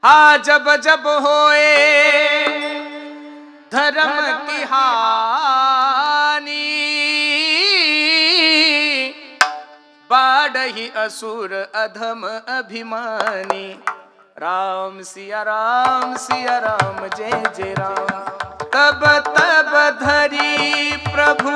हाँ जब जब होए धर्म की हानि, बाढ़ही असुर अधम अभिमानी। राम सिया राम जय जय राम। तब तब धरी प्रभु